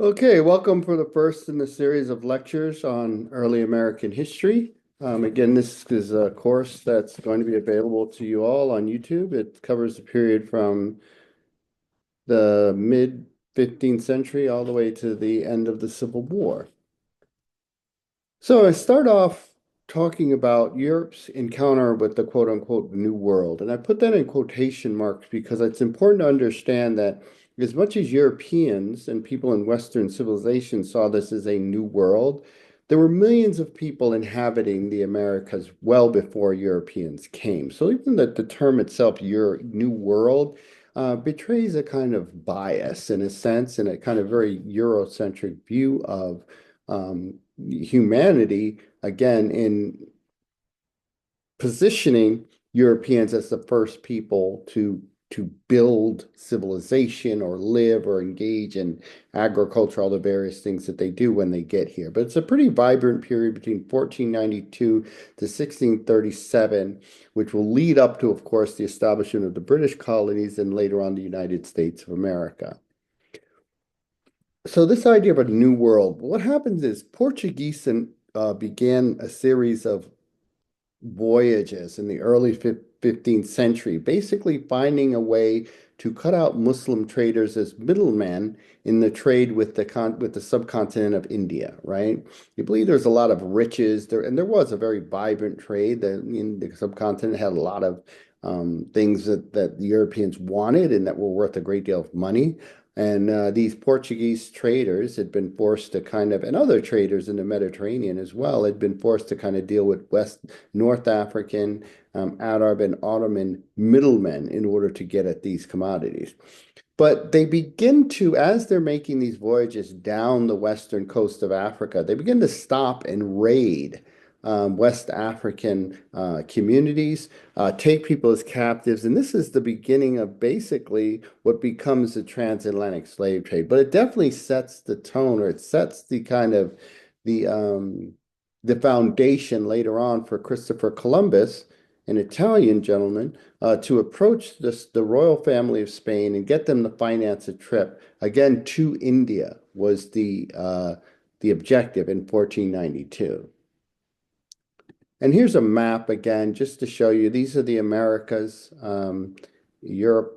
Okay, welcome for the first in the series of lectures on early American history. Again, this is a course that's going to be available to you all on YouTube. It covers the period from the mid 15th century all the way to the end of the Civil War. So I start off talking about Europe's encounter with the quote unquote New World. And I put that in quotation marks because it's important to understand that as much as Europeans and people in Western civilization saw this as a new world, there were millions of people inhabiting the Americas well before Europeans came. So even that the term itself, your New World, betrays a kind of bias in a sense and a kind of very Eurocentric view of humanity, again, in positioning Europeans as the first people to build civilization or live or engage in agriculture, all the various things that they do when they get here. But it's a pretty vibrant period between 1492 to 1637, which will lead up to, of course, the establishment of the British colonies and later on the United States of America. So this idea of a new world, what happens is Portuguese began a series of voyages in the early 15th century, basically finding a way to cut out Muslim traders as middlemen in the trade with the subcontinent of India, right? You believe there's a lot of riches there, and there was a very vibrant trade. The subcontinent had a lot of things that the Europeans wanted and that were worth a great deal of money. And these Portuguese traders had been forced to kind of, and other traders in the Mediterranean as well, had been forced to kind of deal with North African, Arab, and Ottoman middlemen in order to get at these commodities. But they begin to, as they're making these voyages down the western coast of Africa, they begin to stop and raid West African communities, take people as captives. And this is the beginning of basically what becomes the transatlantic slave trade. But it definitely sets the tone, or it sets the kind of the um, the foundation later on for Christopher Columbus, an Italian gentleman, to approach the royal family of Spain and get them to finance a trip again to India was the objective in 1492. And here's a map again, just to show you. These are the Americas. Europe,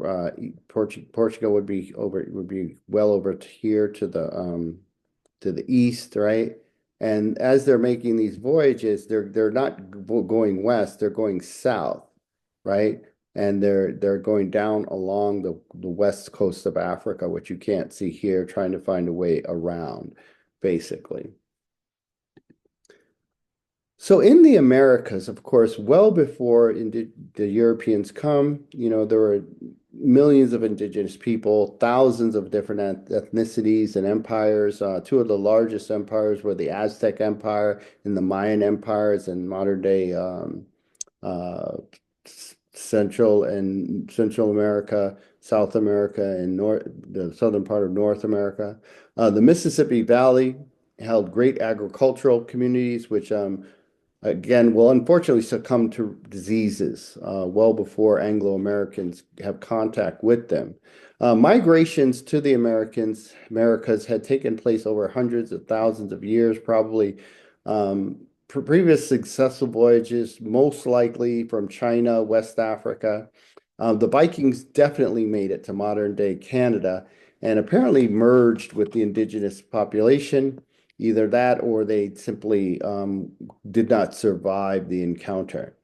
Portugal would be well over here to the east, right? And as they're making these voyages, they're not going west, they're going south, right? And they're going down along the west coast of Africa, which you can't see here, trying to find a way around, basically. So in the Americas, of course, well before the Europeans come, there were millions of indigenous people, thousands of different ethnicities and empires. Two of the largest empires were the Aztec Empire and the Mayan empires in modern day uh, Central America, South America, and the southern part of North America. The Mississippi Valley held great agricultural communities, which again, will unfortunately succumb to diseases well before Anglo-Americans have contact with them. Migrations to the Americas had taken place over hundreds of thousands of years, probably previous successful voyages, most likely from China, West Africa. The Vikings definitely made it to modern day Canada and apparently merged with the indigenous population. Either that or they simply did not survive the encounter.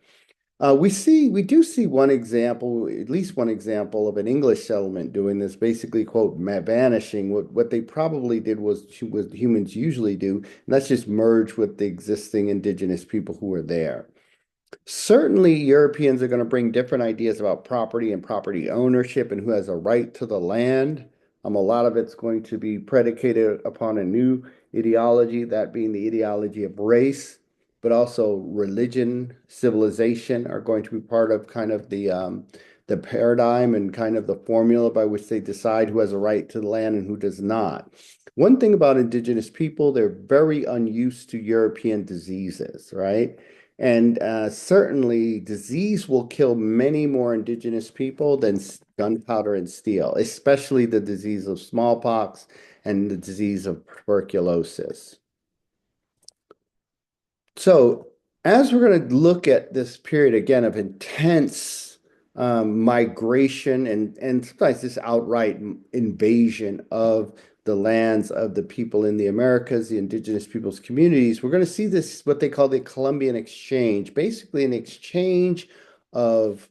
We do see one example, at least one example of an English settlement doing this, basically, quote, vanishing. What they probably did was what humans usually do, and that's just merge with the existing indigenous people who were there. Certainly, Europeans are going to bring different ideas about property and property ownership and who has a right to the land. A lot of it's going to be predicated upon a new ideology, that being the ideology of race, but also religion, civilization are going to be part of kind of the paradigm and kind of the formula by which they decide who has a right to the land and who does not. One thing about indigenous people, they're very unused to European diseases, right? And certainly, disease will kill many more indigenous people than gunpowder and steel, especially the disease of smallpox and the disease of tuberculosis. So, as we're going to look at this period again of intense migration and sometimes this outright invasion of the lands of the people in the Americas, the indigenous peoples communities, we're going to see this, what they call the Columbian Exchange, basically an exchange of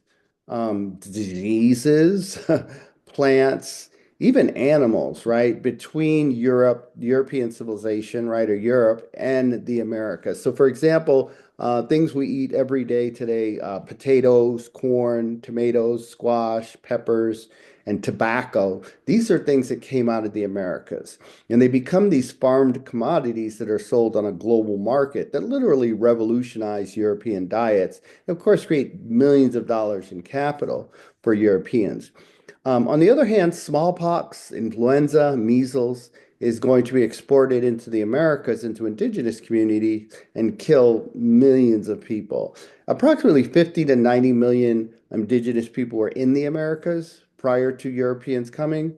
diseases, plants, even animals, right, between Europe, European civilization, right, or Europe and the Americas. So, for example, things we eat every day today, potatoes, corn, tomatoes, squash, peppers, and tobacco. These are things that came out of the Americas. And they become these farmed commodities that are sold on a global market that literally revolutionize European diets, and of course, create millions of dollars in capital for Europeans. On the other hand, smallpox, influenza, measles is going to be exported into the Americas, into indigenous communities, and kill millions of people. Approximately 50 to 90 million indigenous people were in the Americas prior to Europeans coming.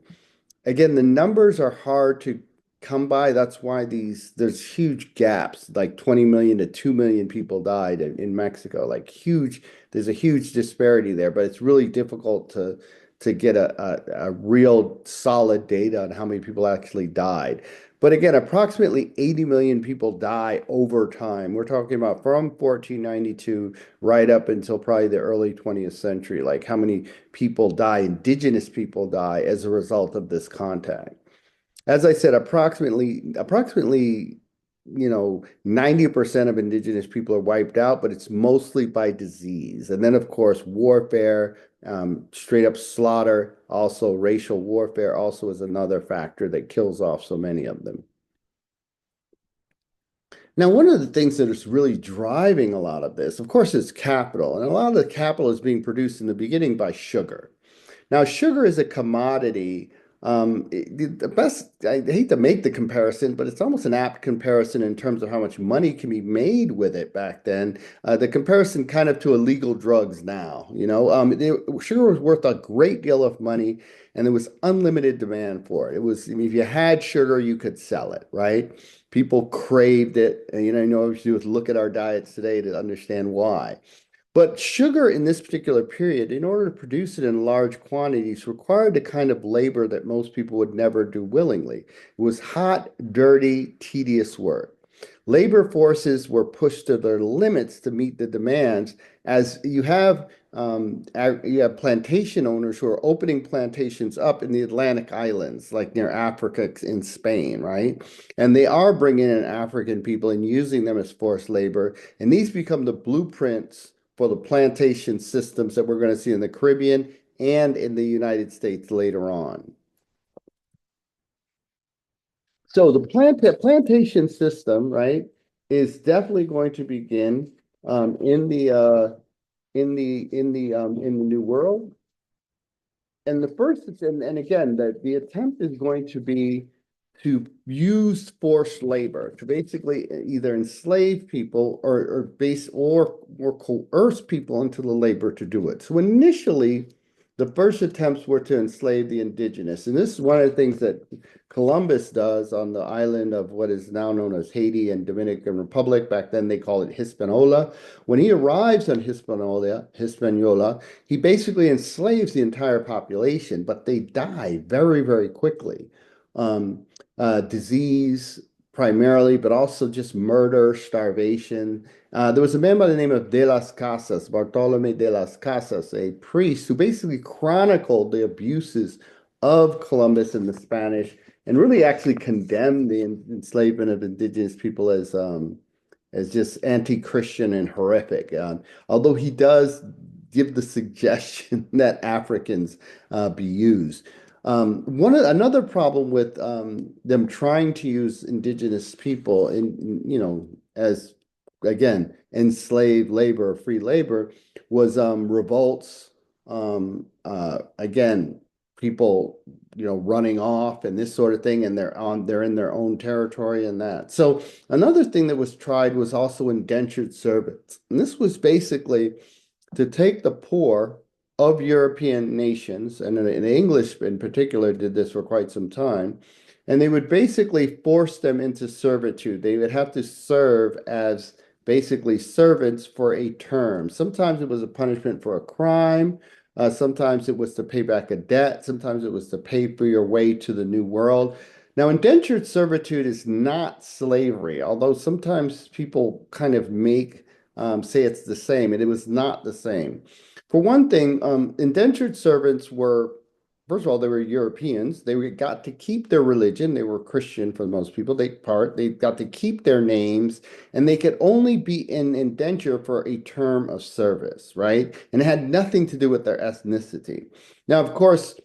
Again, the numbers are hard to come by. That's why there's huge gaps, like 20 million to 2 million people died in Mexico. Like huge, there's a huge disparity there, but it's really difficult to get a real solid data on how many people actually died. But again, approximately 80 million people die over time. We're talking about from 1492 right up until probably the early 20th century, like how many people die, indigenous people die as a result of this contact. As I said, approximately, 90% of indigenous people are wiped out, but it's mostly by disease. And then, of course, warfare, straight up slaughter, also racial warfare also is another factor that kills off so many of them. Now, one of the things that is really driving a lot of this, of course, is capital. And a lot of the capital is being produced in the beginning by sugar. Now, sugar is a commodity. The best, I hate to make the comparison, but it's almost an apt comparison in terms of how much money can be made with it back then. The comparison kind of to illegal drugs now, sugar was worth a great deal of money and there was unlimited demand for it. It was, I mean, if you had sugar, you could sell it, right? People craved it. And, if you look at our diets today to understand why. But sugar in this particular period, in order to produce it in large quantities, required the kind of labor that most people would never do willingly. It was hot, dirty, tedious work. Labor forces were pushed to their limits to meet the demands, as you have plantation owners who are opening plantations up in the Atlantic islands, like near Africa in Spain, right? And they are bringing in African people and using them as forced labor, and these become the blueprints for the plantation systems that we're going to see in the Caribbean and in the United States later on. So the plantation system, right, is definitely going to begin in the New World. And the first, and again, the attempt is going to be to use forced labor to basically either enslave people or coerce people into the labor to do it. So initially, the first attempts were to enslave the indigenous, and this is one of the things that Columbus does on the island of what is now known as Haiti and Dominican Republic. Back then, they called it Hispaniola. When he arrives on Hispaniola, he basically enslaves the entire population, but they die very, very quickly. Um, Disease primarily, but also just murder, starvation. There was a man by the name of De las Casas, Bartolome de las Casas, a priest who basically chronicled the abuses of Columbus and the Spanish and really actually condemned the enslavement of indigenous people as just anti-Christian and horrific. Although he does give the suggestion that Africans be used. Another problem with them trying to use indigenous people as again enslaved labor, free labor, was revolts. Again, people running off and this sort of thing, and they're in their own territory and that. So another thing that was tried was also indentured servants. And this was basically to take the poor of European nations, and in English in particular did this for quite some time, and they would basically force them into servitude. They would have to serve as basically servants for a term. Sometimes it was a punishment for a crime. Sometimes it was to pay back a debt. Sometimes it was to pay for your way to the New World. Now, indentured servitude is not slavery, although sometimes people kind of say it's the same, and it was not the same. For one thing, indentured servants were, first of all, they were Europeans. Got to keep their religion. They were Christian for most people. They got to keep their names, and they could only be in indenture for a term of service, right? And it had nothing to do with their ethnicity. Now, of course,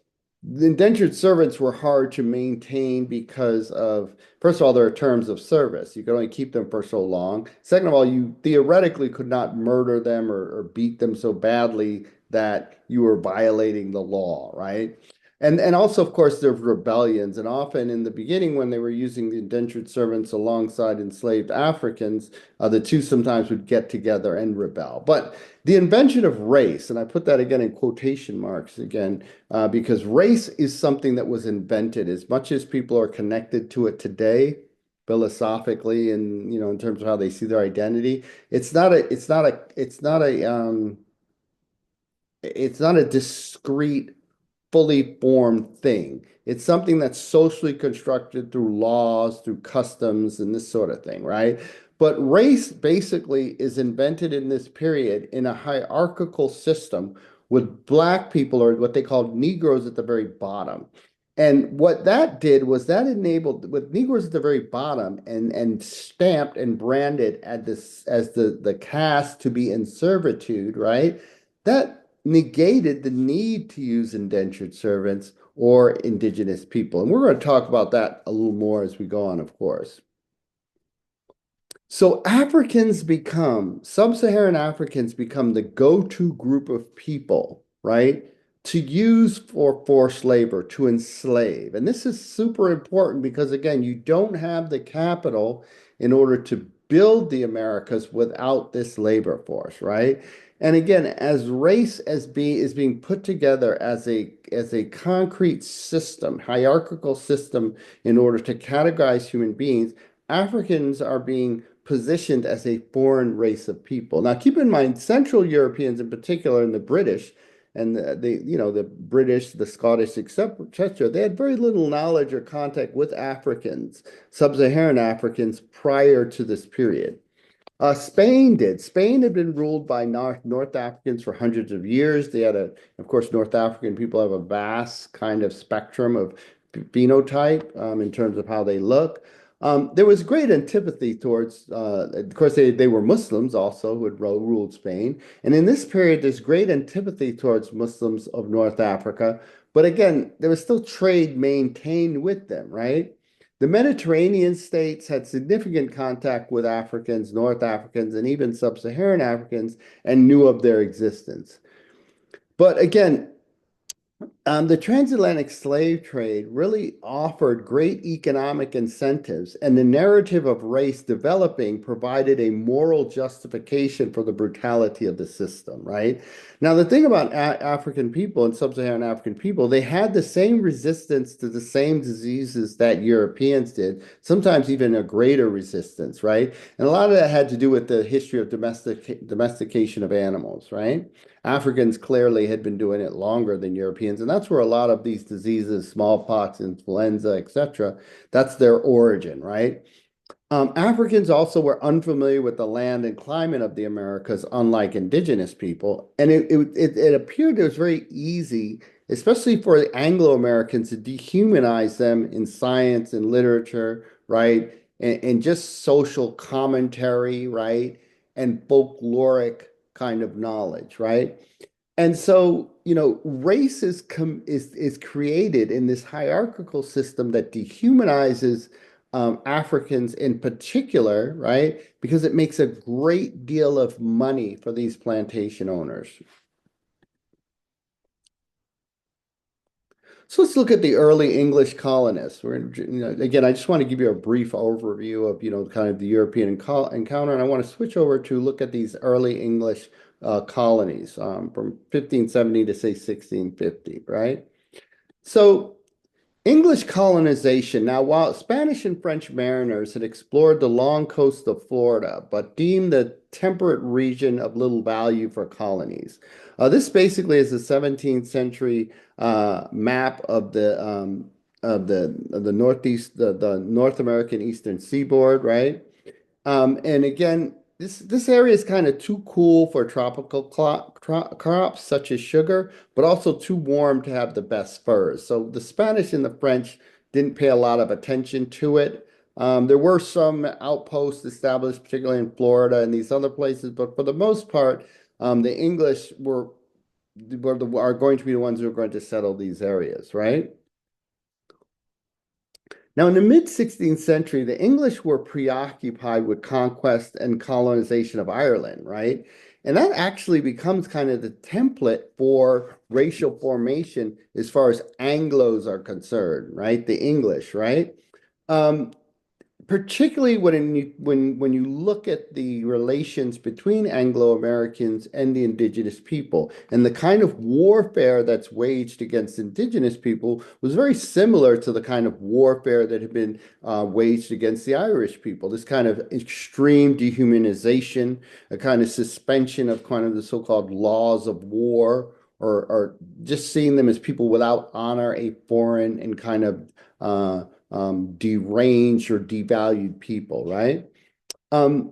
the indentured servants were hard to maintain because of, first of all, there are terms of service. You could only keep them for so long. Second of all, you theoretically could not murder them or beat them so badly that you were violating the law, right? And also, of course, there's rebellions. And often in the beginning, when they were using the indentured servants alongside enslaved Africans, the two sometimes would get together and rebel. But the invention of race, and I put that again in quotation marks again, because race is something that was invented as much as people are connected to it today, philosophically, and in terms of how they see their identity. It's not a discrete, fully formed thing. It's something that's socially constructed through laws, through customs, and this sort of thing, right? But race basically is invented in this period in a hierarchical system with Black people, or what they called Negroes, at the very bottom. And what that did was that enabled, with Negroes at the very bottom and stamped and branded at this as the caste to be in servitude, right? That negated the need to use indentured servants or indigenous people. And we're going to talk about that a little more as we go on, of course. So sub-Saharan Africans become the go-to group of people, right? To use for forced labor, to enslave. And this is super important because, again, you don't have the capital in order to build the Americas without this labor force, right? And again, as race is being put together as a concrete system, hierarchical system in order to categorize human beings, Africans are being positioned as a foreign race of people. Now, keep in mind, Central Europeans in particular, and the British, and the British, the Scottish, etc., they had very little knowledge or contact with Africans, sub-Saharan Africans, prior to this period. Spain did. Spain had been ruled by North Africans for hundreds of years. Of course, North African people have a vast kind of spectrum of phenotype in terms of how they look. There was great antipathy towards, of course, they were Muslims also who had ruled Spain. And in this period, there's great antipathy towards Muslims of North Africa. But again, there was still trade maintained with them, right? The Mediterranean states had significant contact with Africans, North Africans, and even sub-Saharan Africans, and knew of their existence. But again, the transatlantic slave trade really offered great economic incentives, and the narrative of race developing provided a moral justification for the brutality of the system, right? Now, the thing about African people and sub-Saharan African people, they had the same resistance to the same diseases that Europeans did, sometimes even a greater resistance, right? And a lot of that had to do with the history of domestication of animals, right? Africans clearly had been doing it longer than Europeans, and that's where a lot of these diseases, smallpox, influenza, etc., that's their origin, right? Africans also were unfamiliar with the land and climate of the Americas, unlike indigenous people, and it appeared it was very easy, especially for Anglo-Americans, to dehumanize them in science and literature, right? And just social commentary, right? And folkloric kind of knowledge, right? And so, race is created in this hierarchical system that dehumanizes Africans in particular, right? Because it makes a great deal of money for these plantation owners. So let's look at the early English colonists. Again, I just want to give you a brief overview of, kind of the European encounter, and I want to switch over to look at these early English colonies from 1570 to say 1650, right? So English colonization. Now, while Spanish and French mariners had explored the long coast of Florida, but deemed the temperate region of little value for colonies. This basically is a 17th century map of the Northeast, the North American Eastern Seaboard, right? And again, this area is kind of too cool for tropical crops such as sugar, but also too warm to have the best furs. So the Spanish and the French didn't pay a lot of attention to it. There were some outposts established, particularly in Florida and these other places, but for the most part, the English are going to be the ones who are going to settle these areas, right? Now, in the mid 16th century, the English were preoccupied with conquest and colonization of Ireland, right? And that actually becomes kind of the template for racial formation as far as Anglos are concerned, right? The English, right? Um, Particularly when you look at the relations between Anglo-Americans and the indigenous people, and the kind of warfare that's waged against indigenous people was very similar to the kind of warfare that had been waged against the Irish people. This kind of extreme dehumanization, a kind of suspension of kind of the so-called laws of war, or just seeing them as people without honor, a foreign and kind of deranged or devalued people, right? Um,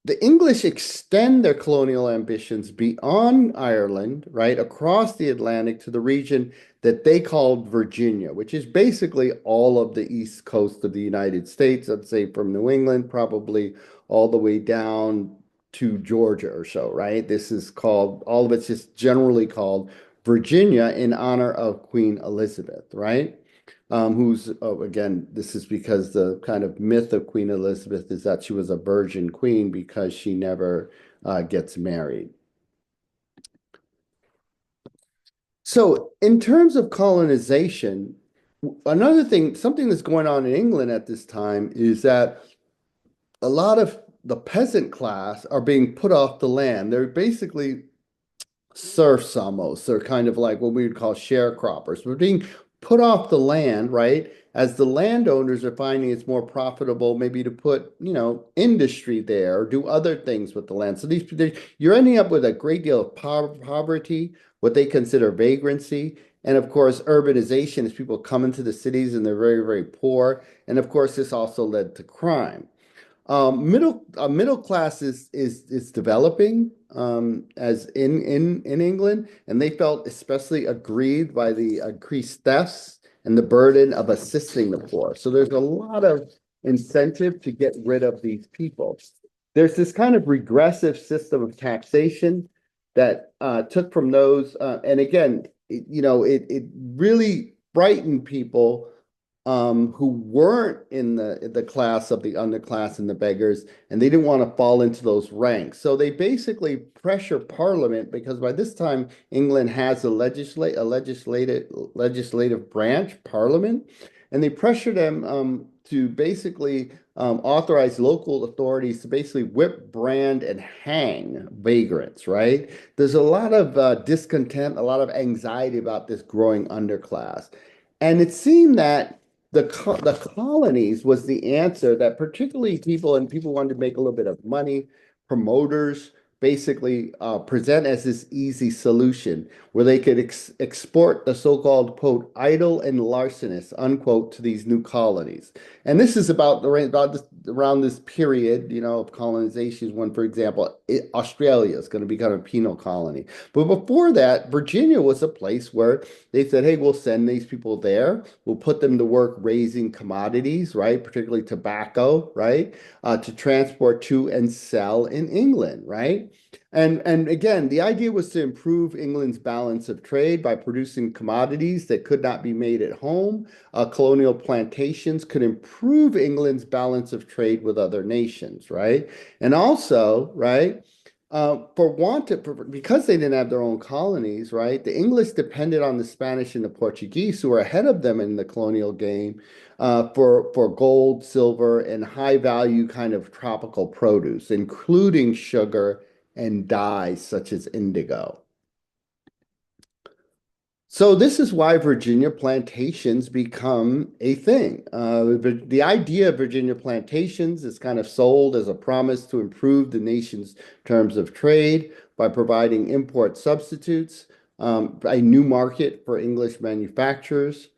the English extend their colonial ambitions beyond Ireland, right, across the Atlantic to the region that they called Virginia, which is basically all of the east coast of the United States, let's say from New England, probably all the way down to Georgia or so, right? This is called, all of it's just generally called Virginia in honor of Queen Elizabeth, right? Who's, oh, again, this is because the kind of myth of Queen Elizabeth is that she was a virgin queen because she never gets married. So, in terms of colonization, another thing, something that's going on in England at this time is that a lot of the peasant class are being put off the land. They're basically serfs almost. They're kind of like what we would call sharecroppers. We're being put off the land, right? As the landowners are finding it's more profitable maybe to put, industry there or do other things with the land. So you're ending up with a great deal of poverty, what they consider vagrancy, and of course urbanization as people come into the cities and they're very, very poor. And of course, this also led to crime. Middle class is developing as in England, and they felt especially aggrieved by the increased thefts and the burden of assisting the poor. So there's a lot of incentive to get rid of these people. There's this kind of regressive system of taxation that took from those, and again, it really frightened people who weren't in the class of the underclass and the beggars, and they didn't want to fall into those ranks. So they basically pressure Parliament because by this time England has a legislative branch, Parliament, and they pressure them to basically authorize local authorities to basically whip, brand, and hang vagrants. Right? There's a lot of discontent, a lot of anxiety about this growing underclass, and it seemed that the colonies was the answer that particularly people wanted to make a little bit of money. Promoters basically present as this easy solution where they could export the so-called quote idle and larcenous unquote to these new colonies. And this is around this period, of colonization when, for example, Australia is going to become a penal colony. But before that, Virginia was a place where they said, hey, we'll send these people there. We'll put them to work raising commodities, right? Particularly tobacco, right? To transport to and sell in England, right? And again, the idea was to improve England's balance of trade by producing commodities that could not be made at home. Colonial plantations could improve England's balance of trade with other nations, right? And also, right? Because they didn't have their own colonies, right? The English depended on the Spanish and the Portuguese, who were ahead of them in the colonial game, for gold, silver, and high value kind of tropical produce, including sugar and dyes such as indigo. So this is why Virginia plantations become a thing. The idea of Virginia plantations is kind of sold as a promise to improve the nation's terms of trade by providing import substitutes, a new market for English manufacturers.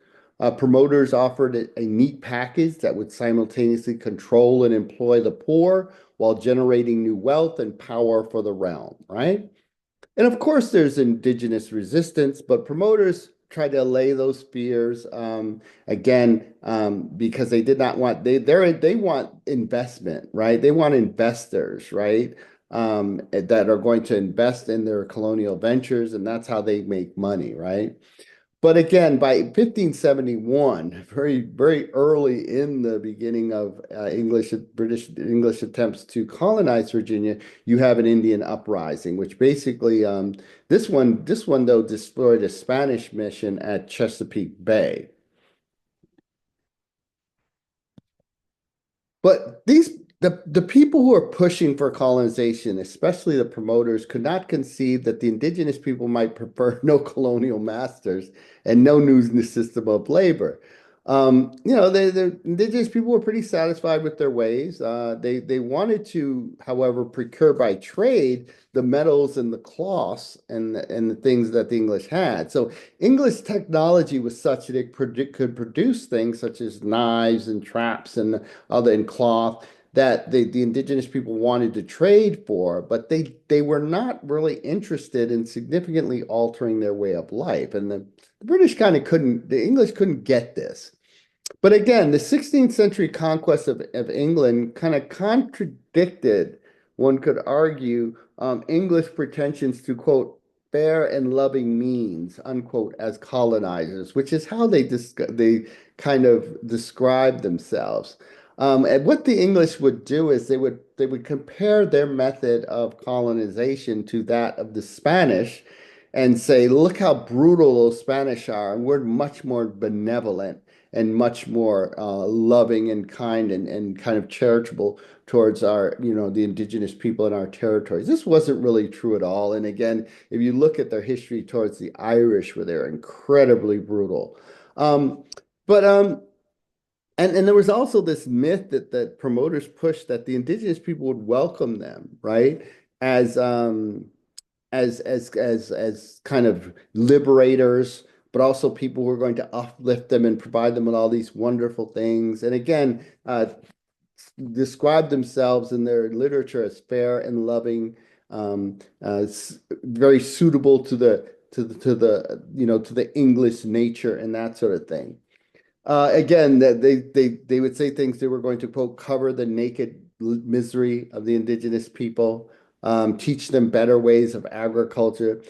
Promoters offered a neat package that would simultaneously control and employ the poor while generating new wealth and power for the realm, right? And of course, there's indigenous resistance, but promoters try to allay those fears, because they did not want they want investment, right? They want investors, right? That are going to invest in their colonial ventures, and that's how they make money, right? But again, by 1571, very early in the beginning of British English attempts to colonize Virginia, you have an Indian uprising, which basically, this one though destroyed a Spanish mission at Chesapeake Bay. But the people who are pushing for colonization, especially the promoters, could not conceive that the indigenous people might prefer no colonial masters and no new system of labor. The indigenous people were pretty satisfied with their ways. They wanted to, however, procure by trade the metals and the cloths and the things that the English had. So English technology was such that it could produce things such as knives and traps and other in cloth that the indigenous people wanted to trade for, but they were not really interested in significantly altering their way of life. And the British kind of couldn't, the English couldn't get this. But again, the 16th century conquest of England kind of contradicted, one could argue, English pretensions to, quote, fair and loving means, unquote, as colonizers, which is how they kind of describe themselves. And what the English would do is they would compare their method of colonization to that of the Spanish and say, look how brutal those Spanish are, and we're much more benevolent and much more loving and kind and kind of charitable towards the indigenous people in our territories. This wasn't really true at all. And again, if you look at their history towards the Irish, where they're incredibly brutal. Um, but and there was also this myth that promoters pushed that the indigenous people would welcome them, right? As as kind of liberators, but also people who are going to uplift them and provide them with all these wonderful things. And again, describe themselves in their literature as fair and loving, very suitable to the English nature and that sort of thing. Again, that they would say things they were going to, quote, cover the naked misery of the indigenous people, teach them better ways of agriculture.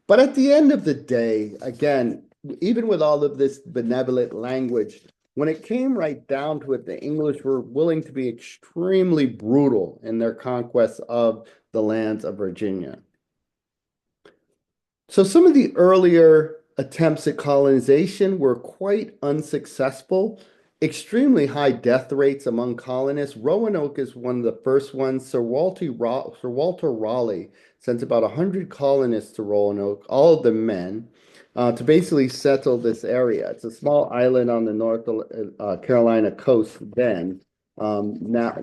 But at the end of the day, again, even with all of this benevolent language, when it came right down to it, the English were willing to be extremely brutal in their conquest of the lands of Virginia. So some of the earlier attempts at colonization were quite unsuccessful. Extremely high death rates among colonists. Roanoke is one of the first ones. Sir Walter Raleigh sent about 100 colonists to Roanoke, all of them men, to basically settle this area. It's a small island on the North Carolina coast then. Now,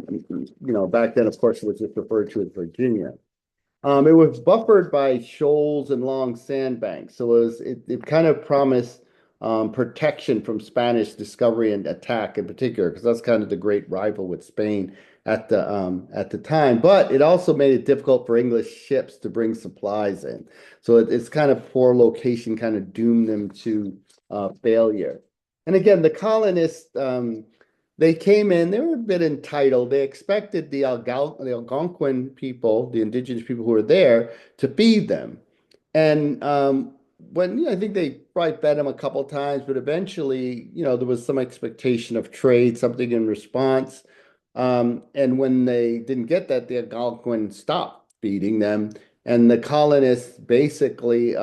back then, of course, it was just referred to as Virginia. It was buffered by shoals and long sandbanks, so it kind of promised protection from Spanish discovery and attack in particular, because that's kind of the great rival with Spain at the time. But it also made it difficult for English ships to bring supplies in. So it's kind of poor location kind of doomed them to failure. And again, the colonists they came in, they were a bit entitled. They expected the Algonquin people, the indigenous people who were there, to feed them. And I think they probably fed them a couple times, but eventually, there was some expectation of trade, something in response. And when they didn't get that, the Algonquin stopped feeding them. And the colonists basically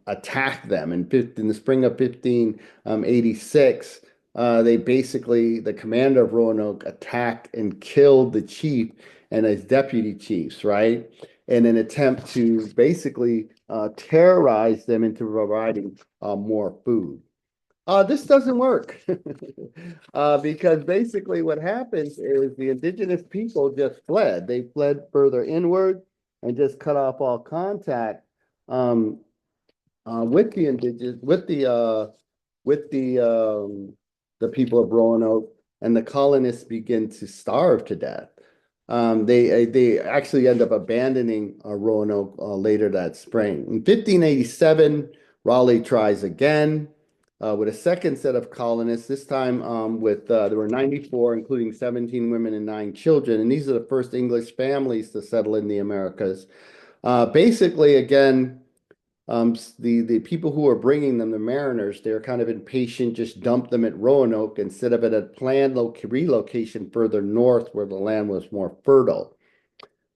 attacked them in the spring of 1586. They basically, the commander of Roanoke attacked and killed the chief and his deputy chiefs, right? In an attempt to basically terrorize them into providing more food. This doesn't work because basically what happens is the indigenous people just fled. They fled further inward and just cut off all contact um, with the indigenous, with the people of Roanoke, and the colonists begin to starve to death. They actually end up abandoning Roanoke later that spring. In 1587, Raleigh tries again with a second set of colonists. This time with there were 94, including 17 women and 9 children, and these are the first English families to settle in the Americas. Basically, again, the people who are bringing them, the mariners, they're kind of impatient, just dump them at Roanoke instead of at a planned relocation further north where the land was more fertile.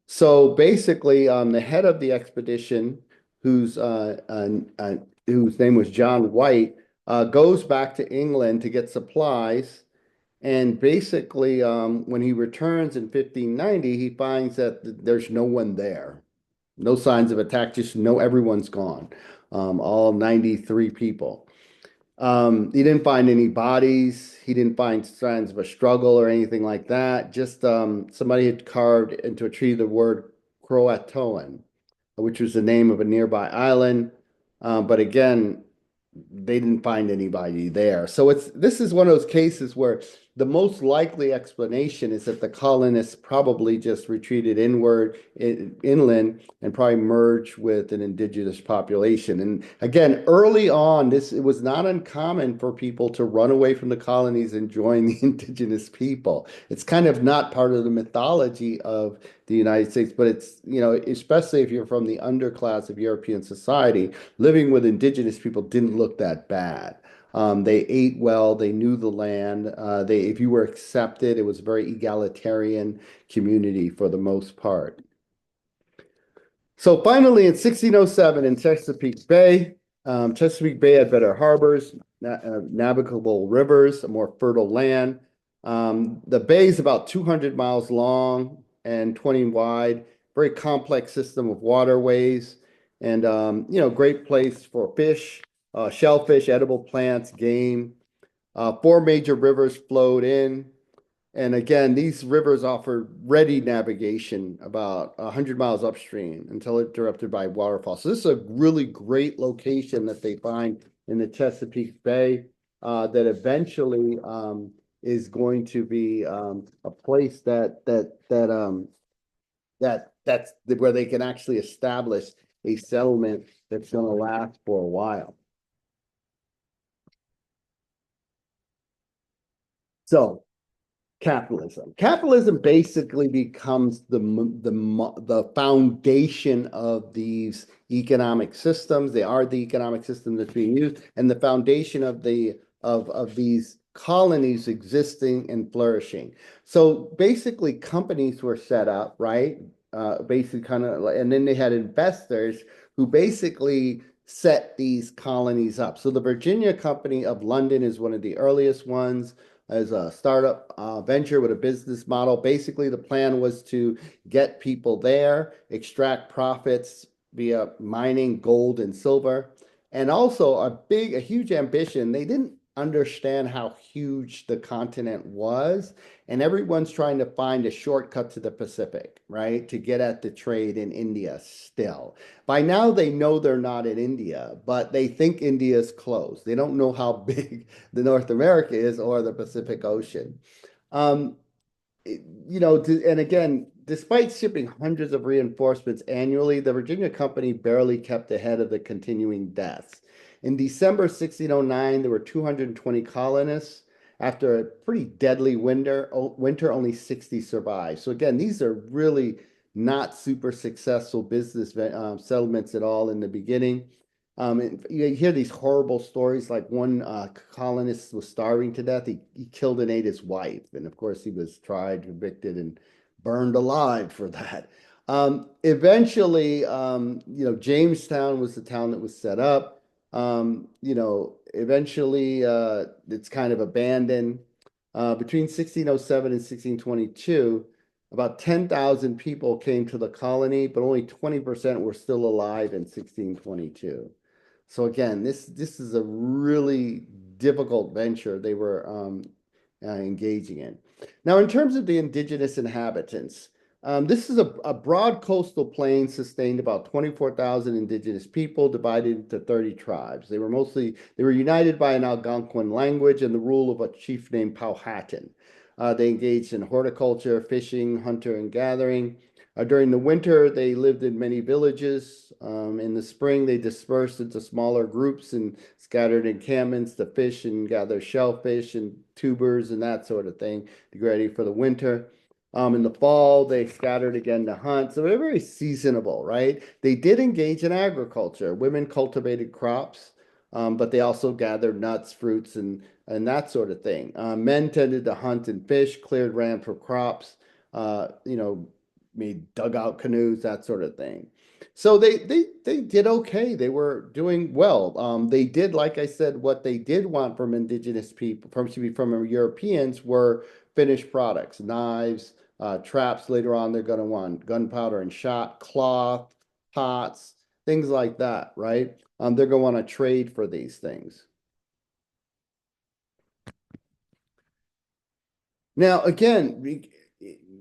So basically, the head of the expedition, whose whose name was John White, goes back to England to get supplies. And basically, when he returns in 1590, he finds that there's no one there. No signs of attack, just no, everyone's gone. All 93 people. He didn't find any bodies. He didn't find signs of a struggle or anything like that. Just somebody had carved into a tree the word Croatoan, which was the name of a nearby island. But again, they didn't find anybody there. So this is one of those cases where the most likely explanation is that the colonists probably just retreated inland and probably merged with an indigenous population. And again, early on, it was not uncommon for people to run away from the colonies and join the indigenous people. It's kind of not part of the mythology of the United States, but it's, especially if you're from the underclass of European society, living with indigenous people didn't look that bad. They ate well, they knew the land. If you were accepted, it was a very egalitarian community for the most part. So finally, in 1607, in Chesapeake Bay had better harbors, navigable rivers, a more fertile land. The bay is about 200 miles long and 20 wide, very complex system of waterways, and great place for fish, shellfish, edible plants, game. Four major rivers flowed in. And again, these rivers offer ready navigation about 100 miles upstream until interrupted by waterfalls. So this is a really great location that they find in the Chesapeake Bay that eventually is going to be a place that's where they can actually establish a settlement that's going to last for a while. So capitalism. Capitalism basically becomes the foundation of these economic systems. They are the economic system that's being used, and the foundation of these colonies existing and flourishing. So basically, companies were set up, right? Basically, kind of, and then they had investors who basically set these colonies up. So the Virginia Company of London is one of the earliest ones as a startup venture with a business model. Basically, the plan was to get people there, extract profits via mining gold and silver, and also a huge ambition. They didn't understand how huge the continent was, and everyone's trying to find a shortcut to the Pacific, right, to get at the trade in India still. By now, they know they're not in India, but they think India is close. They don't know how big the North America is or the Pacific Ocean. Um, and again, despite shipping hundreds of reinforcements annually, the Virginia Company barely kept ahead of the continuing deaths. In December 1609, there were 220 colonists. After a pretty deadly winter, only 60 survived. So again, these are really not super successful business settlements at all in the beginning. And you hear these horrible stories, like one colonist was starving to death. He killed and ate his wife. And of course, he was tried, convicted, and burned alive for that. Eventually, Jamestown was the town that was set up. Eventually, it's kind of abandoned. Between 1607 and 1622, about 10,000 people came to the colony, but only 20% were still alive in 1622. So again, this is a really difficult venture they were engaging in. Now, in terms of the indigenous inhabitants, this is a broad coastal plain sustained about 24,000 indigenous people divided into 30 tribes. They were united by an Algonquin language and the rule of a chief named Powhatan. They engaged in horticulture, fishing, hunter and gathering. During the winter, they lived in many villages. In the spring, they dispersed into smaller groups and scattered encampments to fish and gather shellfish and tubers and that sort of thing to get ready for the winter. In the fall, they scattered again to hunt. So they're very seasonable, right? They did engage in agriculture. Women cultivated crops, but they also gathered nuts, fruits, and that sort of thing. Men tended to hunt and fish, cleared land for crops, you know, made dugout canoes, that sort of thing. So they did okay. They were doing well. They did, like I said, what they did want from indigenous people, from Europeans, were finished products, knives, traps. Later on, they're going to want gunpowder and shot, cloth, pots, things like that, right? They're going to want to trade for these things. Now, again,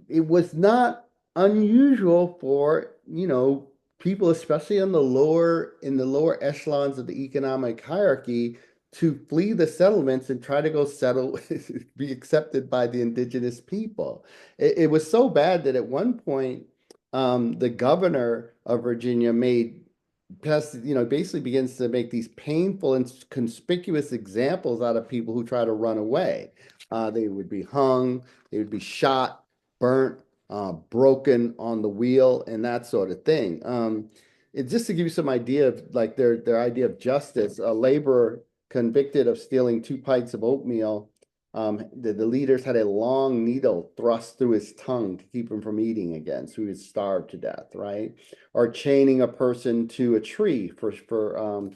it was not unusual for, people, especially in the lower echelons of the economic hierarchy, to flee the settlements and try to go settle, be accepted by the indigenous people. It was so bad that at one point, the governor of Virginia basically begins to make these painful and conspicuous examples out of people who try to run away. They would be hung, they would be shot, burnt, broken on the wheel, and that sort of thing. Just to give you some idea of like their idea of justice, a laborer convicted of stealing 2 pints of oatmeal, the leaders had a long needle thrust through his tongue to keep him from eating again, so he would starve to death, right? Or chaining a person to a tree for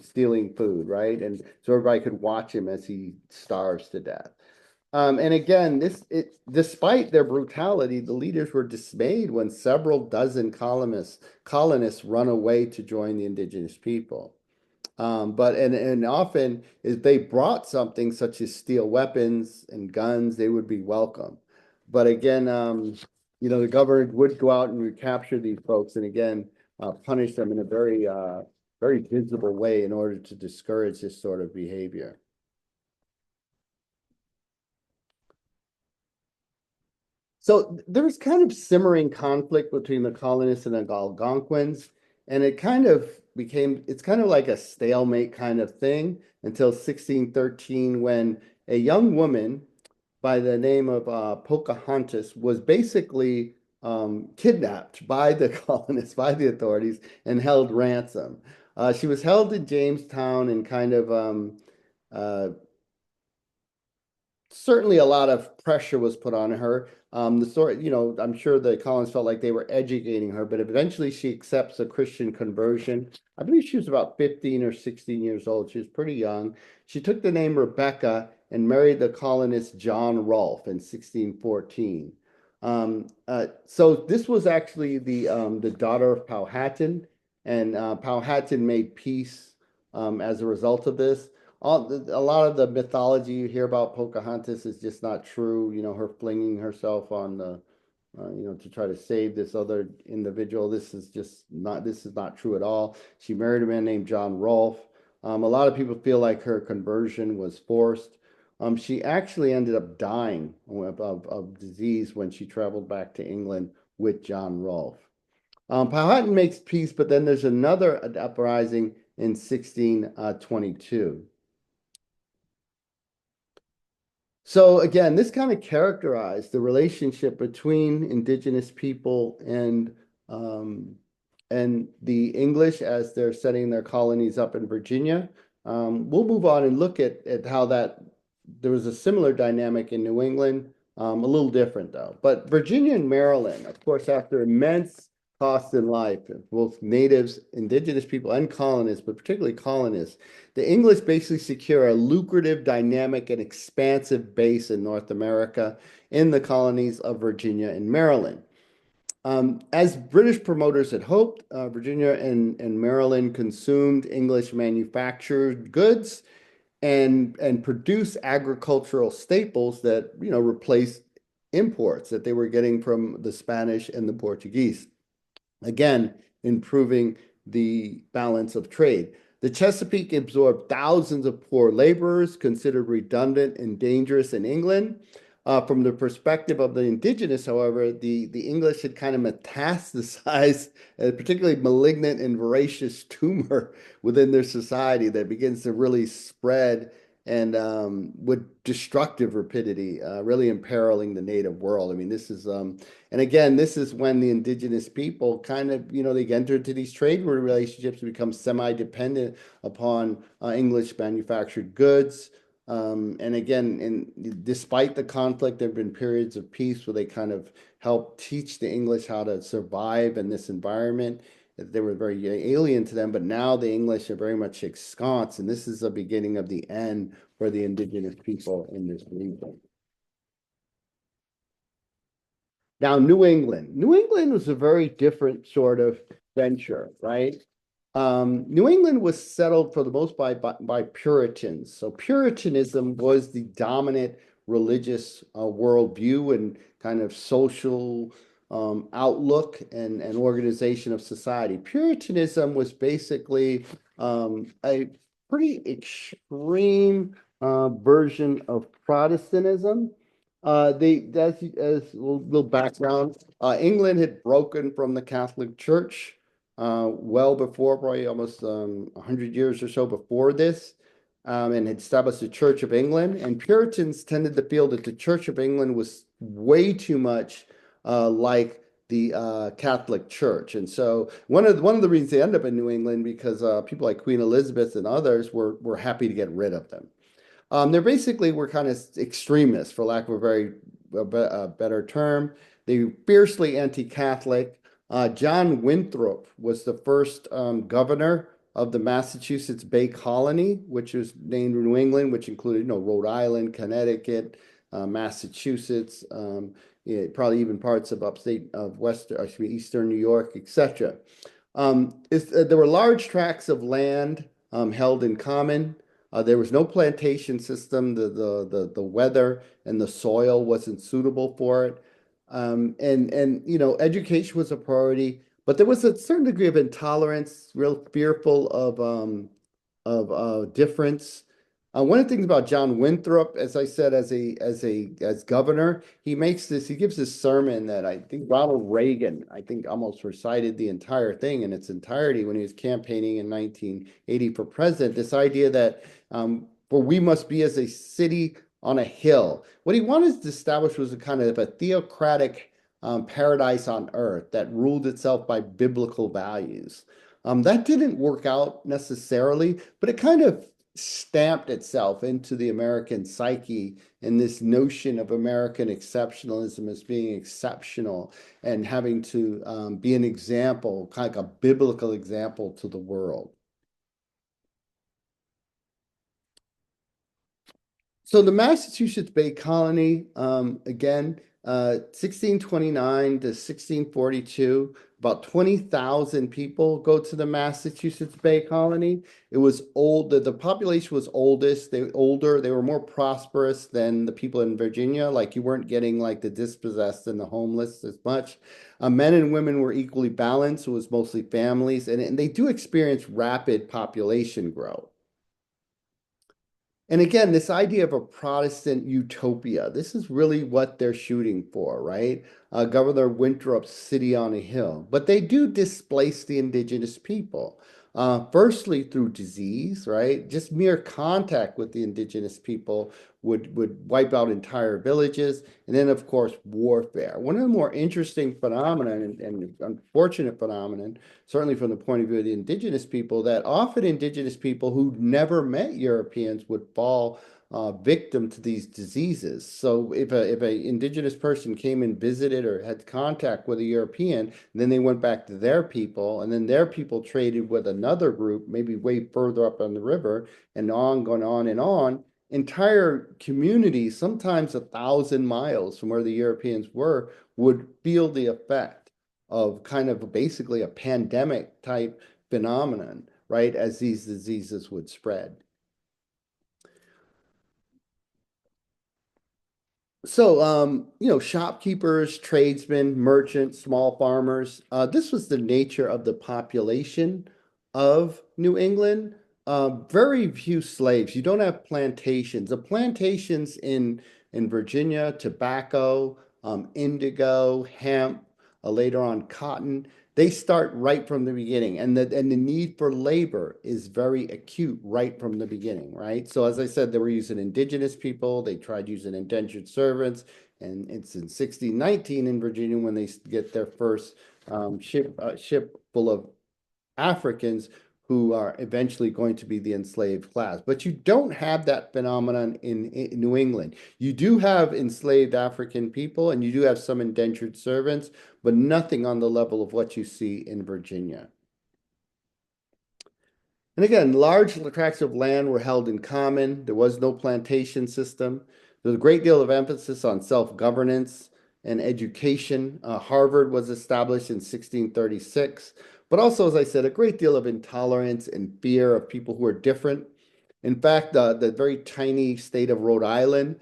stealing food, right? And so everybody could watch him as he starves to death. And again, despite their brutality, the leaders were dismayed when several dozen colonists run away to join the indigenous people. But often if they brought something such as steel weapons and guns, they would be welcome. But again, the government would go out and recapture these folks, and again, punish them in a very visible way in order to discourage this sort of behavior. So there was kind of simmering conflict between the colonists and the Algonquins, and it's kind of like a stalemate kind of thing until 1613, when a young woman by the name of Pocahontas was basically kidnapped by the colonists, by the authorities, and held ransom. She was held in Jamestown and kind of uh, certainly a lot of pressure was put on her. I'm sure the Collins felt like they were educating her, but eventually she accepts a Christian conversion. I believe she was about 15 or 16 years old. She was pretty young. She took the name Rebecca and married the colonist John Rolfe in 1614. So this was actually the daughter of Powhatan, and Powhatan made peace as a result of this. A lot of the mythology you hear about Pocahontas is just not true. Her flinging herself on to try to save this other individual. This is not true at all. She married a man named John Rolfe. A lot of people feel like her conversion was forced. She actually ended up dying of disease when she traveled back to England with John Rolfe. Powhatan makes peace, but then there's another uprising in 1622. So again, this kind of characterized the relationship between indigenous people um, and the English as they're setting their colonies up in Virginia. We'll move on and look at how there was a similar dynamic in New England, a little different though. But Virginia and Maryland, of course, after immense cost in life, both natives, indigenous people, and colonists, but particularly colonists. The English basically secure a lucrative, dynamic, and expansive base in North America in the colonies of Virginia and Maryland. As British promoters had hoped, Virginia and Maryland consumed English manufactured goods and produce agricultural staples that, replaced imports that they were getting from the Spanish and the Portuguese, again, improving the balance of trade. The Chesapeake absorbed thousands of poor laborers considered redundant and dangerous in England. From the perspective of the indigenous, however, the English had kind of metastasized a particularly malignant and voracious tumor within their society that begins to really spread and with destructive rapidity, really imperiling the native world. I mean, and again, this is when the indigenous people kind of, they enter into these trade relationships and become semi-dependent upon English manufactured goods. And again, despite the conflict, there have been periods of peace where they kind of help teach the English how to survive in this environment. They were very alien to them, but now the English are very much ensconced, and this is the beginning of the end for the indigenous people in this region. Now, New England. New England was a very different sort of venture, right? New England was settled for the most by Puritans. So Puritanism was the dominant religious worldview and kind of social outlook and organization of society. Puritanism was basically a pretty extreme version of Protestantism. As a little background, England had broken from the Catholic Church well before, probably almost 100 years or so before this, and had established the Church of England. And Puritans tended to feel that the Church of England was way too much like the Catholic Church. And so one of the reasons they ended up in New England because people like Queen Elizabeth and others were happy to get rid of them. They basically were kind of extremists, for lack of a better term. They were fiercely anti-Catholic. John Winthrop was the first governor of the Massachusetts Bay Colony, which was named New England, which included, Rhode Island, Connecticut, Massachusetts, probably even parts of upstate of Eastern New York, etc. There were large tracts of land held in common. There was no plantation system. The weather and the soil wasn't suitable for it. Education was a priority, but there was a certain degree of intolerance, real fearful of difference. One of the things about John Winthrop, as I said, as governor, he gives this sermon that I think Ronald Reagan, I think, almost recited the entire thing in its entirety when he was campaigning in 1980 for president. This idea that for we must be as a city on a hill. What he wanted to establish was a kind of a theocratic paradise on earth that ruled itself by biblical values. That didn't work out necessarily, but it kind of stamped itself into the American psyche and this notion of American exceptionalism as being exceptional and having to be an example, kind of like a biblical example to the world. So the Massachusetts Bay Colony, again, 1629 to 1642, about 20,000 people go to the Massachusetts Bay Colony. It was old, the population was older, they were more prosperous than the people in Virginia. Like you weren't getting like the dispossessed and the homeless as much. Men and women were equally balanced. It was mostly families, and they do experience rapid population growth. And again, this idea of a Protestant utopia, this is really what they're shooting for, right? Governor Winthrop's city on a hill. But they do displace the indigenous people. Firstly, through disease, right? Just mere contact with the indigenous people would wipe out entire villages. And then, of course, warfare. One of the more interesting phenomena and unfortunate phenomenon, certainly from the point of view of the indigenous people, that often indigenous people who never met Europeans would fall victim to these diseases. So if a indigenous person came and visited or had contact with a European, then they went back to their people, and then their people traded with another group, maybe way further up on the river, and on going on and on. Entire communities, sometimes 1,000 miles from where the Europeans were, would feel the effect of kind of basically a pandemic type phenomenon, right, as these diseases would spread. So, shopkeepers, tradesmen, merchants, small farmers, this was the nature of the population of New England. Very few slaves. You don't have plantations. The plantations in Virginia, tobacco, indigo, hemp, later on cotton, they start right from the beginning. And the need for labor is very acute right from the beginning, right? So as I said, they were using indigenous people, they tried using indentured servants, and it's in 1619 in Virginia when they get their first ship full of Africans who are eventually going to be the enslaved class. But you don't have that phenomenon in New England. You do have enslaved African people and you do have some indentured servants, but nothing on the level of what you see in Virginia. And again, large tracts of land were held in common. There was no plantation system. There was a great deal of emphasis on self-governance and education. Harvard was established in 1636, but also, as I said, a great deal of intolerance and fear of people who are different. In fact, the very tiny state of Rhode Island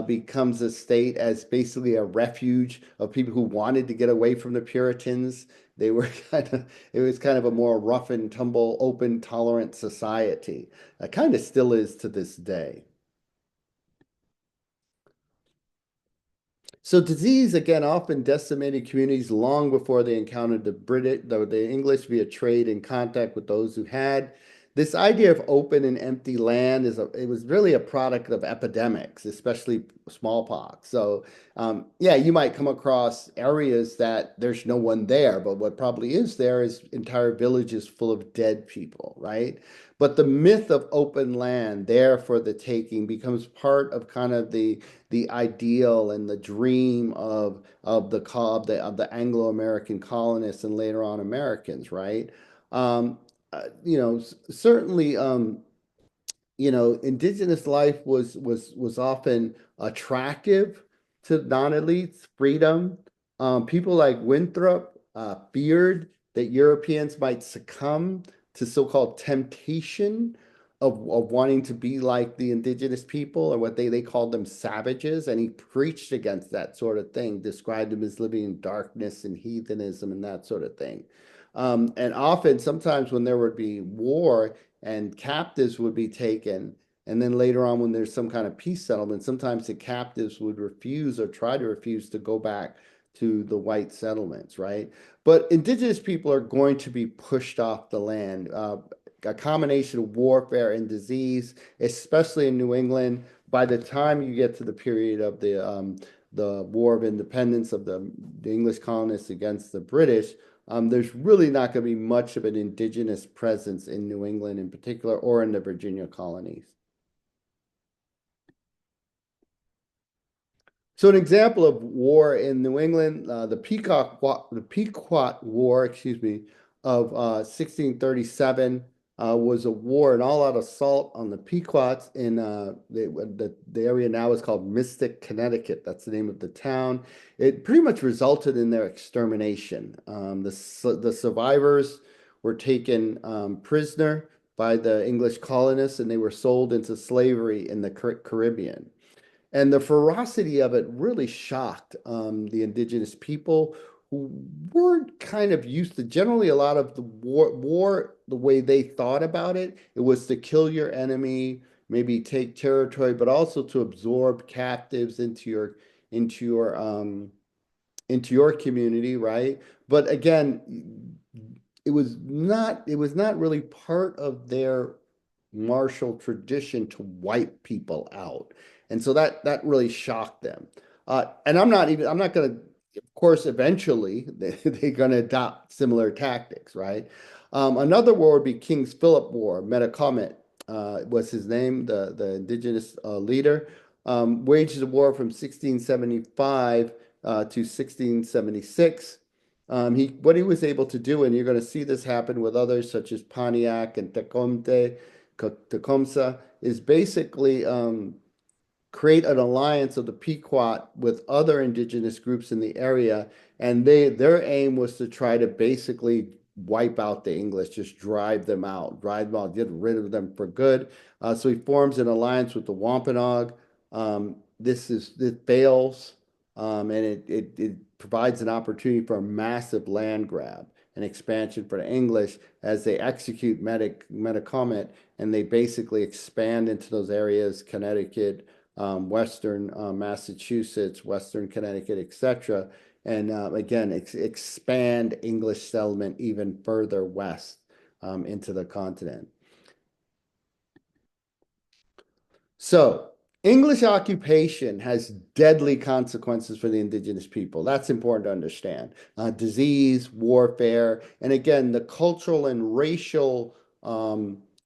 becomes a state as basically a refuge of people who wanted to get away from the Puritans. They were it was kind of a more rough and tumble, open, tolerant society. It kind of still is to this day. So disease again often decimated communities long before they encountered the English via trade and contact with those who had. This idea of open and empty land it was really a product of epidemics, especially smallpox. So yeah, you might come across areas that there's no one there, but what probably is there is entire villages full of dead people, right? But the myth of open land there for the taking becomes part of kind of the ideal and the dream of the Anglo-American colonists and later on Americans, right? Um, Certainly, indigenous life was often attractive to non-elites, freedom. People like Winthrop feared that Europeans might succumb to so-called temptation of wanting to be like the indigenous people, or what they called them savages, and he preached against that sort of thing, described them as living in darkness and heathenism and that sort of thing. And often, sometimes when there would be war, and captives would be taken. And then later on, when there's some kind of peace settlement, sometimes the captives would refuse or try to refuse to go back to the white settlements, right? But indigenous people are going to be pushed off the land. A combination of warfare and disease, especially in New England. By the time you get to the period of the War of Independence of the English colonists against the British, there's really not going to be much of an indigenous presence in New England in particular, or in the Virginia colonies. So an example of war in New England, the Pequot War, excuse me, of 1637 was a war, an all-out assault on the Pequots in the area now is called Mystic, Connecticut. That's the name of the town. It pretty much resulted in their extermination. The survivors were taken prisoner by the English colonists, and they were sold into slavery in the Caribbean. And the ferocity of it really shocked the indigenous people who weren't kind of used to generally a lot of the war, the way they thought about it. It was to kill your enemy, maybe take territory, but also to absorb captives into your into your community, right? But again, it was not really part of their martial tradition to wipe people out. And so that really shocked them. And I'm not going to, of course, eventually they're going to adopt similar tactics, right? Another war would be King's Philip War, Metacomet. was his name, the indigenous leader, waged the war from 1675 to 1676. What he was able to do, and you're going to see this happen with others such as Pontiac and Tecumseh, is basically create an alliance of the Pequot with other indigenous groups in the area, and their aim was to try to basically wipe out the English, just drive them out, get rid of them for good. So he forms an alliance with the Wampanoag. This fails, and it provides an opportunity for a massive land grab and expansion for the English as they execute Metacomet, and they basically expand into those areas, Connecticut, Western Massachusetts, Western Connecticut, etc. And again, expand English settlement even further west into the continent. So, English occupation has deadly consequences for the indigenous people. That's important to understand. Disease, warfare, and again, the cultural and racial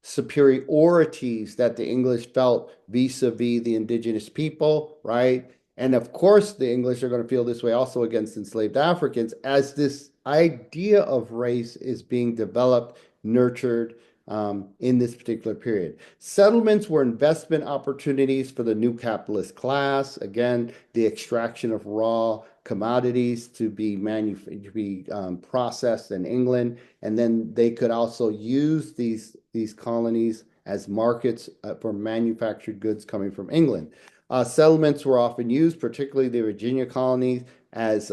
superiorities that the English felt vis-a-vis the indigenous people, right? And of course, the English are going to feel this way also against enslaved Africans as this idea of race is being developed, nurtured, in this particular period. Settlements were investment opportunities for the new capitalist class. Again, the extraction of raw commodities to be processed in England, and then they could also use these colonies as markets for manufactured goods coming from England. Settlements were often used, particularly the Virginia colonies, as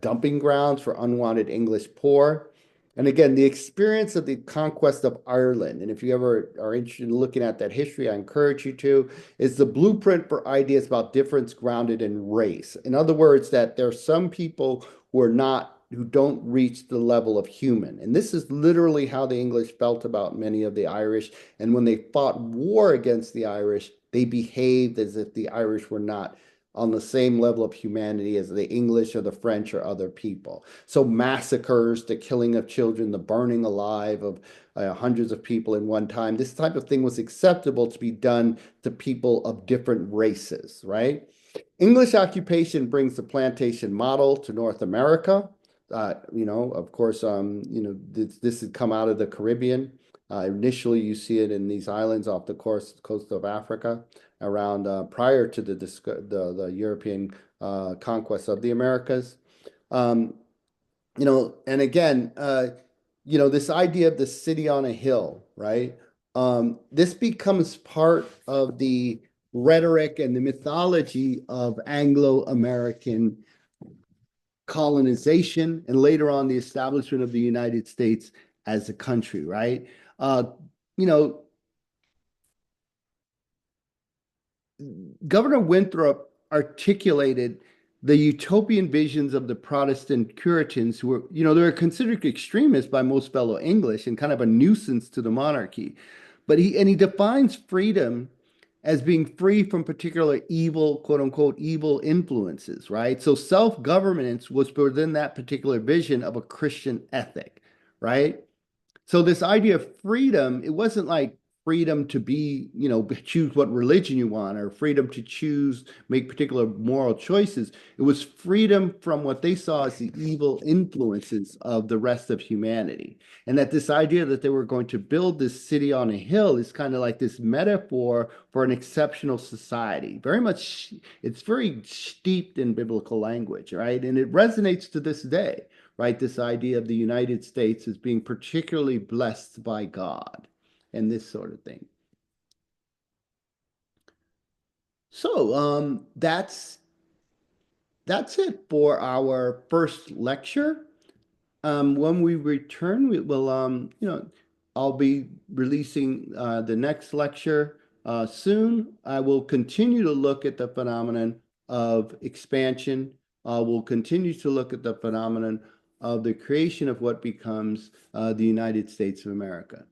dumping grounds for unwanted English poor. And again, the experience of the conquest of Ireland, and if you ever are interested in looking at that history, I encourage you to, is the blueprint for ideas about difference grounded in race. In other words, that there are some people who don't reach the level of human. And this is literally how the English felt about many of the Irish. And when they fought war against the Irish, they behaved as if the Irish were not on the same level of humanity as the English or the French or other people. So massacres, the killing of children, the burning alive of hundreds of people in one time, this type of thing was acceptable to be done to people of different races, right? English occupation brings the plantation model to North America. Of course, this had come out of the Caribbean. Initially, you see it in these islands off the coast of Africa around prior to the European conquest of the Americas. Um, and again, this idea of the city on a hill, right? This becomes part of the rhetoric and the mythology of Anglo-American colonization and later on the establishment of the United States as a country, right? Uh, you know, Governor Winthrop articulated the utopian visions of the Protestant Puritans who were, they were considered extremists by most fellow English and kind of a nuisance to the monarchy. But he defines freedom as being free from particular evil, quote unquote, evil influences, right? So self-governance was within that particular vision of a Christian ethic, right? So this idea of freedom, it wasn't like freedom to be, choose what religion you want or freedom to choose, make particular moral choices. It was freedom from what they saw as the evil influences of the rest of humanity. And that this idea that they were going to build this city on a hill is kind of like this metaphor for an exceptional society. It's very steeped in biblical language, right? And it resonates to this day, right? This idea of the United States as being particularly blessed by God and this sort of thing. So that's it for our first lecture. When we return, we will I'll be releasing the next lecture soon. I will continue to look at the phenomenon of expansion. We'll continue to look at the phenomenon of the creation of what becomes the United States of America.